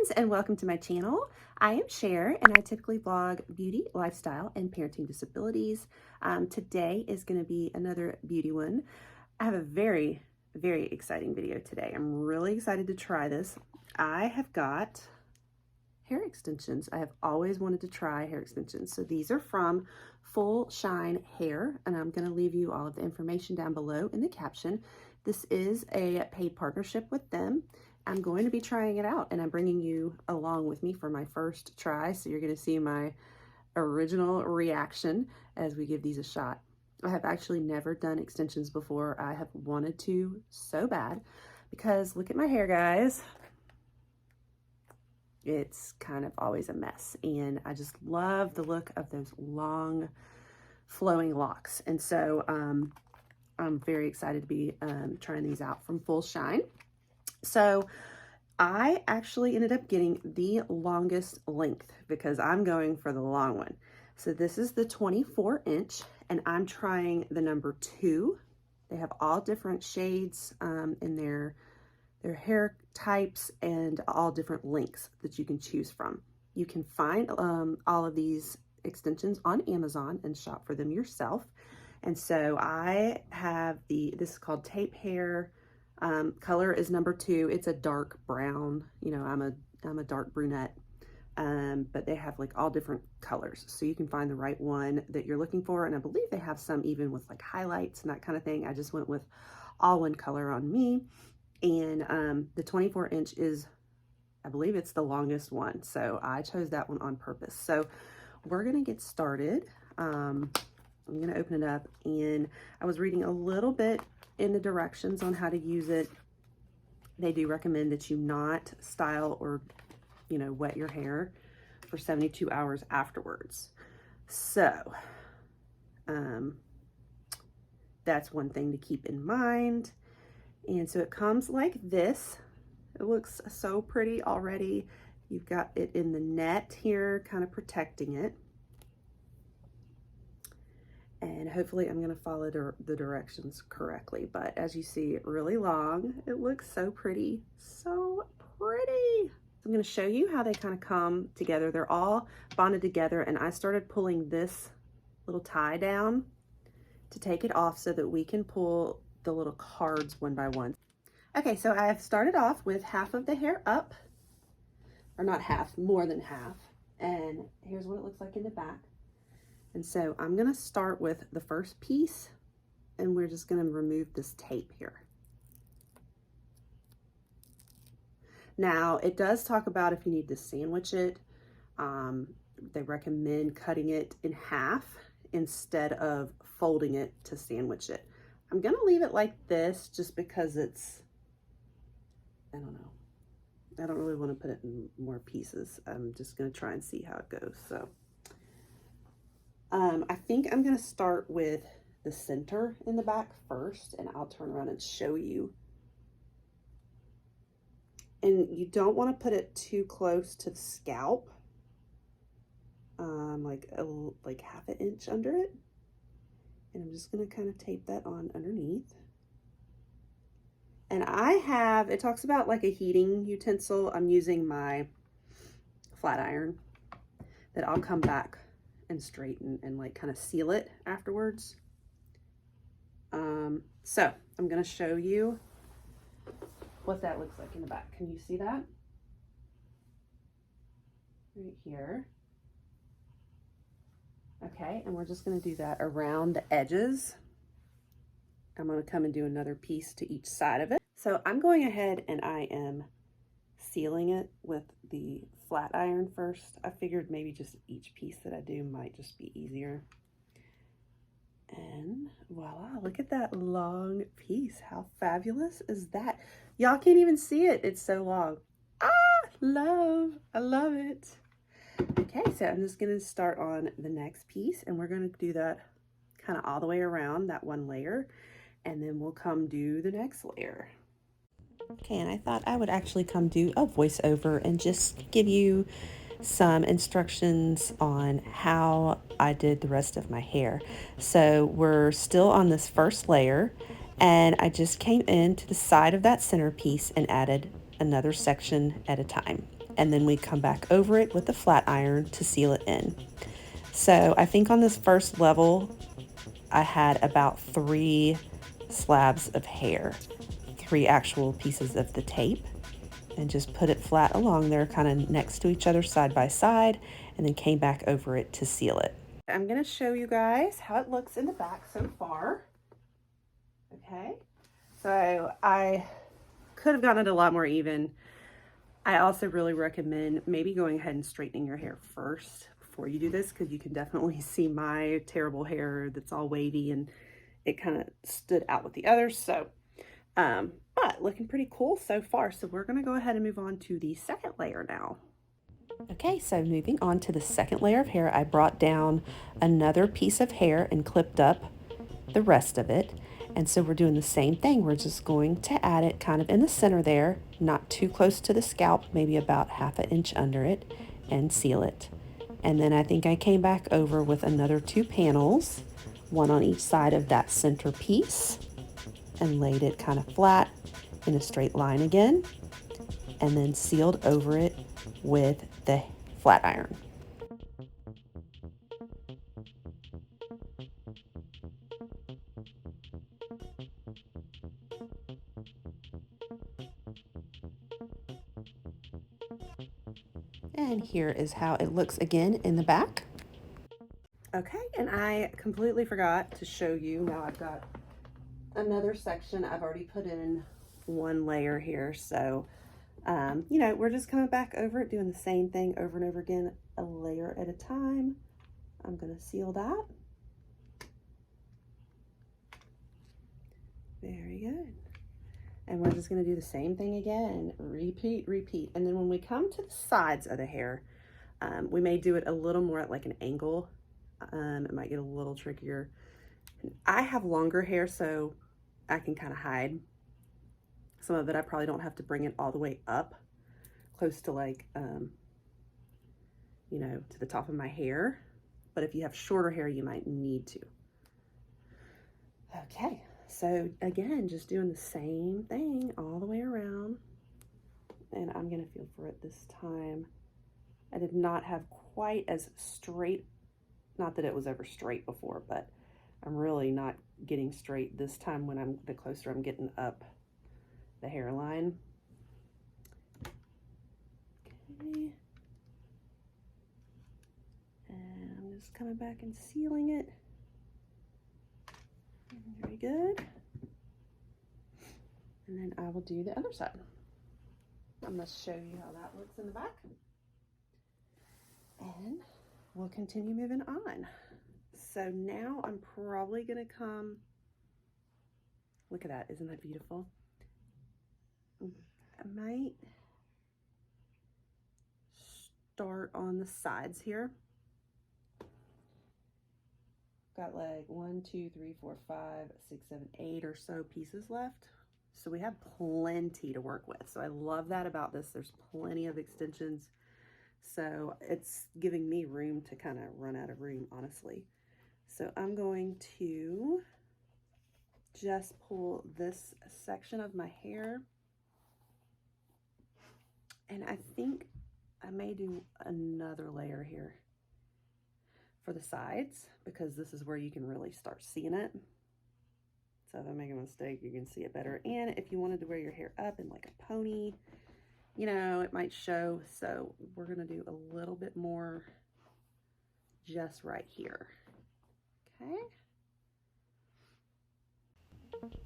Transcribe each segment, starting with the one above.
friends, and welcome to my channel. I am Cher, and I typically vlog beauty, lifestyle, and parenting disabilities. Today is going to be another beauty one. I have a very exciting video today. I'm really excited to try this. I have got hair extensions. I have always wanted to try hair extensions. So these are from Full Shine Hair, and I'm going to leave you all of the information down below in the caption. This is a paid partnership with them. I'm going to be trying it out, and I'm bringing you along with me for my first try. So you're going to see my original reaction as we give these a shot. I have actually never done extensions before. I have wanted to so bad because look at my hair, guys. It's kind of always a mess, and I just love the look of those long flowing locks. And so I'm very excited to be trying these out from Full Shine. So I actually ended up getting the longest length because I'm going for the long one. So this is the 24-inch, and I'm trying the number 2. They have all different shades in their hair types and all different lengths that you can choose from. You can find all of these extensions on Amazon and shop for them yourself. And so I have this is called Tape Hair. Color is number 2. It's a dark brown. You know, I'm a dark brunette, but they have like all different colors, so you can find the right one that you're looking for. And I believe they have some even with like highlights and that kind of thing. I just went with all one color on me, and the 24-inch is, I believe it's the longest one, so I chose that one on purpose. So we're gonna get started. I'm gonna open it up, and I was reading a little bit in the directions on how to use it. They do recommend that you not style or, you know, wet your hair for 72 hours afterwards. So that's one thing to keep in mind. And so it comes like this. It looks so pretty already. You've got it in the net here, kind of protecting it. And hopefully I'm going to follow the directions correctly. But as you see, really long. It looks so pretty. So pretty. I'm going to show you how they kind of come together. They're all bonded together, and I started pulling this little tie down to take it off so that we can pull the little cards one by one. Okay, so I have started off with half of the hair up, or not half, more than half. And here's what it looks like in the back. And so I'm going to start with the first piece, and we're just going to remove this tape here. Now, it does talk about if you need to sandwich it. They recommend cutting it in half instead of folding it to sandwich it. I'm going to leave it like this just because it's, I don't know. I don't really want to put it in more pieces. I'm just going to try and see how it goes. So I think I'm going to start with the center in the back first, and I'll turn around and show you. And you don't want to put it too close to the scalp, like half an inch under it. And I'm just going to kind of tape that on underneath. And it talks about like a heating utensil. I'm using my flat iron that I'll come back and straighten and like kind of seal it afterwards. So I'm going to show you what that looks like in the back. Can you see that? Right here. Okay, and we're just going to do that around the edges. I'm going to come and do another piece to each side of it. So I'm going ahead and I am sealing it with the flat iron first. I figured maybe just each piece that I do might just be easier. And voila, look at that long piece. How fabulous is that? Y'all can't even see it. It's so long. I love it. Okay, so I'm just gonna start on the next piece, and we're gonna do that kind of all the way around that one layer, and then we'll come do the next layer. Okay, and I thought I would actually come do a voiceover and just give you some instructions on how I did the rest of my hair. So we're still on this first layer, and I just came in to the side of that centerpiece and added another section at a time. and then we come back over it with the flat iron to seal it in. So I think on this first level, I had about 3 slabs of hair, 3 actual pieces of the tape, and just put it flat along there, kind of next to each other side by side, and then came back over it to seal it. I'm going to show you guys how it looks in the back so far. Okay, so I could have gotten it a lot more even. I also really recommend maybe going ahead and straightening your hair first before you do this, because you can definitely see my terrible hair that's all wavy and it kind of stood out with the others. So, but looking pretty cool so far. So we're going to go ahead and move on to the second layer now. Okay, so moving on to the second layer of hair, I brought down another piece of hair and clipped up the rest of it. And so we're doing the same thing. We're just going to add it kind of in the center there, not too close to the scalp, maybe about 1/2 inch under it, and seal it. And then I think I came back over with another 2 panels, one on each side of that center piece, and laid it kind of flat in a straight line again, and then sealed over it with the flat iron. And here is how it looks again in the back. Okay, and I completely forgot to show you. Now I've got another section. I've already put in 1 layer here. So, you know, we're just coming back over it, doing the same thing over and over again, a layer at a time. I'm going to seal that. Very good. And we're just going to do the same thing again. Repeat, repeat. And then when we come to the sides of the hair, we may do it a little more at like an angle. It might get a little trickier. I have longer hair, so I can kind of hide some of it. I probably don't have to bring it all the way up close to like, you know, to the top of my hair. But if you have shorter hair, you might need to. Okay. So again, just doing the same thing all the way around. And I'm going to feel for it this time. I did not have quite as straight, not that it was ever straight before, but I'm really not getting straight this time when the closer I'm getting up the hairline. Okay. And I'm just coming back and sealing it. Very good. And then I will do the other side. I'm going to show you how that looks in the back. And we'll continue moving on. So now I'm probably going to come, look at that, isn't that beautiful? I might start on the sides here. Got like 1, 2, 3, 4, 5, 6, 7, 8 or so pieces left. So we have plenty to work with. So I love that about this. There's plenty of extensions. So it's giving me room to kind of run out of room, honestly. So I'm going to just pull this section of my hair. And I think I may do another layer here for the sides, because this is where you can really start seeing it. So if I make a mistake, you can see it better. And if you wanted to wear your hair up in like a pony, you know, it might show. So we're gonna do a little bit more just right here. Okay.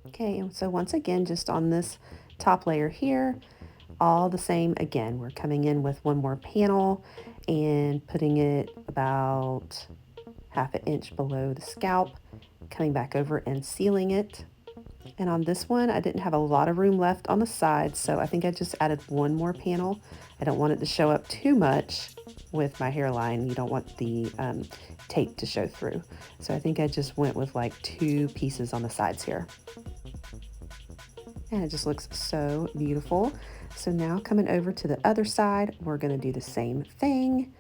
Okay, and so once again, just on this top layer here, all the same again. We're coming in with 1 more panel and putting it about 1/2 inch below the scalp, coming back over and sealing it. And on this one, I didn't have a lot of room left on the sides, so I think I just added 1 more panel. I don't want it to show up too much with my hairline. You don't want the tape to show through. So I think I just went with like 2 pieces on the sides here. And it just looks so beautiful. So now coming over to the other side, we're going to do the same thing.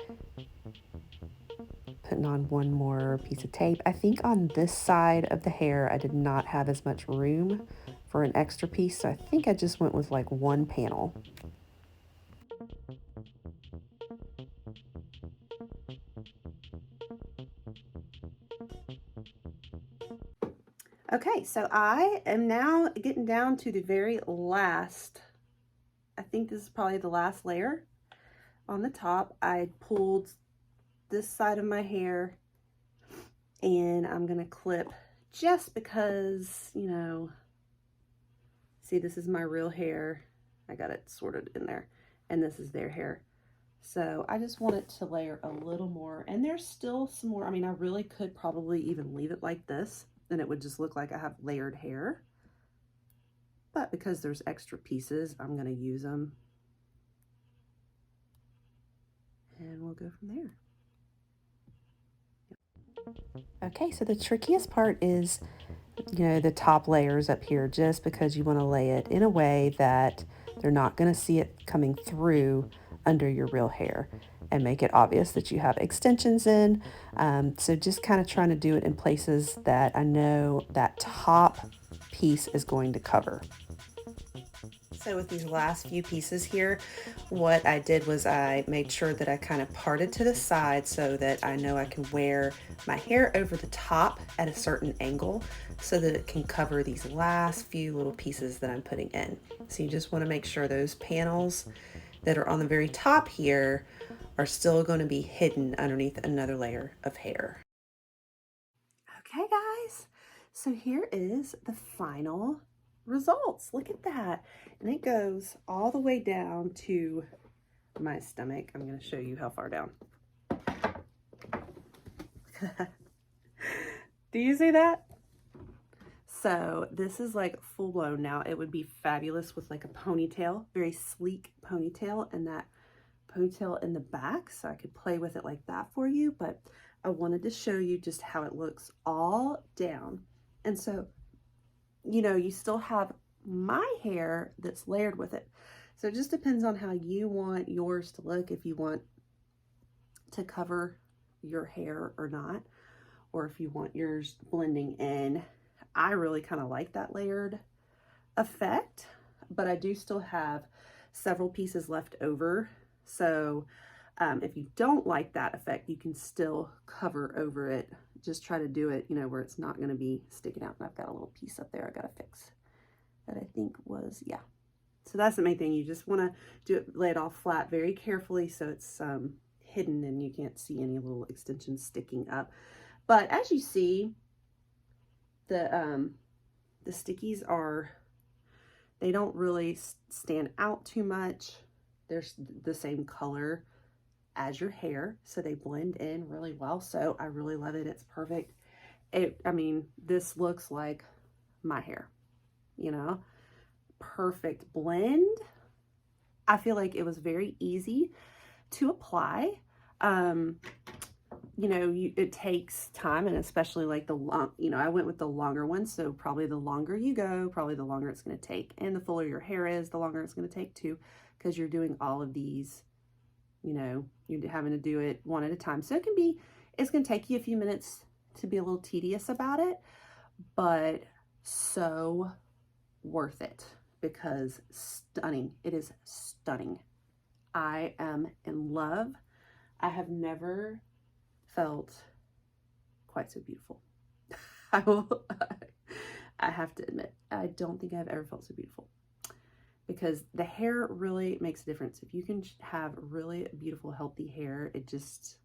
Putting on 1 more piece of tape. I think on this side of the hair, I did not have as much room for an extra piece, so I think I just went with like 1 panel. Okay, so I am now getting down to the very last, I think this is probably the last layer on the top. I pulled this side of my hair and I'm gonna clip just because, you know, see, this is my real hair. I got it sorted in there, and this is their hair. So I just wanted to layer a little more, and there's still some more. I mean, I really could probably even leave it like this, and it would just look like I have layered hair. But because there's extra pieces, I'm gonna use them. And we'll go from there. Okay, so the trickiest part is, you know, the top layers up here, just because you want to lay it in a way that they're not going to see it coming through under your real hair and make it obvious that you have extensions in. So just kind of trying to do it in places that I know that top piece is going to cover. So with these last few pieces here, what I did was I made sure that I kind of parted to the side so that I know I can wear my hair over the top at a certain angle so that it can cover these last few little pieces that I'm putting in. So you just want to make sure those panels that are on the very top here are still going to be hidden underneath another layer of hair. Okay, guys, so here is the final results. Look at that. And it goes all the way down to my stomach. I'm going to show you how far down. Do you see that? So this is like full blown now. It would be fabulous with like a ponytail, very sleek ponytail, and that ponytail in the back. So I could play with it like that for you, but I wanted to show you just how it looks all down. And so, you know, you still have my hair that's layered with it. So it just depends on how you want yours to look, if you want to cover your hair or not, or if you want yours blending in. I really kind of like that layered effect, but I do still have several pieces left over. So if you don't like that effect, you can still cover over it. Just try to do it, you know, where it's not going to be sticking out. And I've got a little piece up there I got to fix that I think was, yeah. So that's the main thing. You just want to do it, lay it all flat very carefully so it's hidden and you can't see any little extensions sticking up. But as you see, the stickies are, they don't really stand out too much. They're the same color as your hair, so they blend in really well. So I really love it. It's perfect. I mean, this looks like my hair, you know, perfect blend. I feel like it was very easy to apply. You know, it takes time, and especially like the long, you know, I went with the longer one. So probably the longer you go, probably the longer it's going to take. And the fuller your hair is, the longer it's going to take too, because you're doing all of these, you know, you're having to do it one at a time. So it's going to take you a few minutes to be a little tedious about it, but so worth it, because stunning. It is stunning. I am in love. I have never felt quite so beautiful. I have to admit, I don't think I've ever felt so beautiful, because the hair really makes a difference. If you can have really beautiful, healthy hair, it's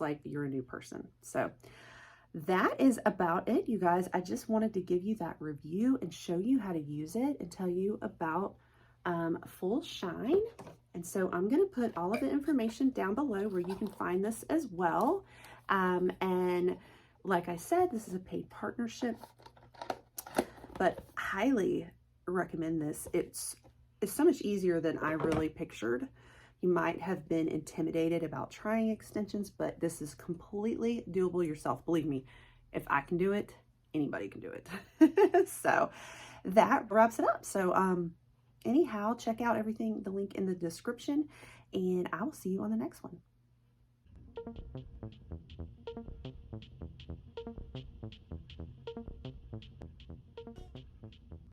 like you're a new person. So that is about it, you guys. I just wanted to give you that review and show you how to use it and tell you about Full Shine. And so I'm going to put all of the information down below where you can find this as well. And like I said, this is a paid partnership, but highly recommend this. It's so much easier than I really pictured. You might have been intimidated about trying extensions, but this is completely doable yourself. Believe me, if I can do it, anybody can do it. So that wraps it up. So anyhow, check out everything, the link in the description, and I will see you on the next one.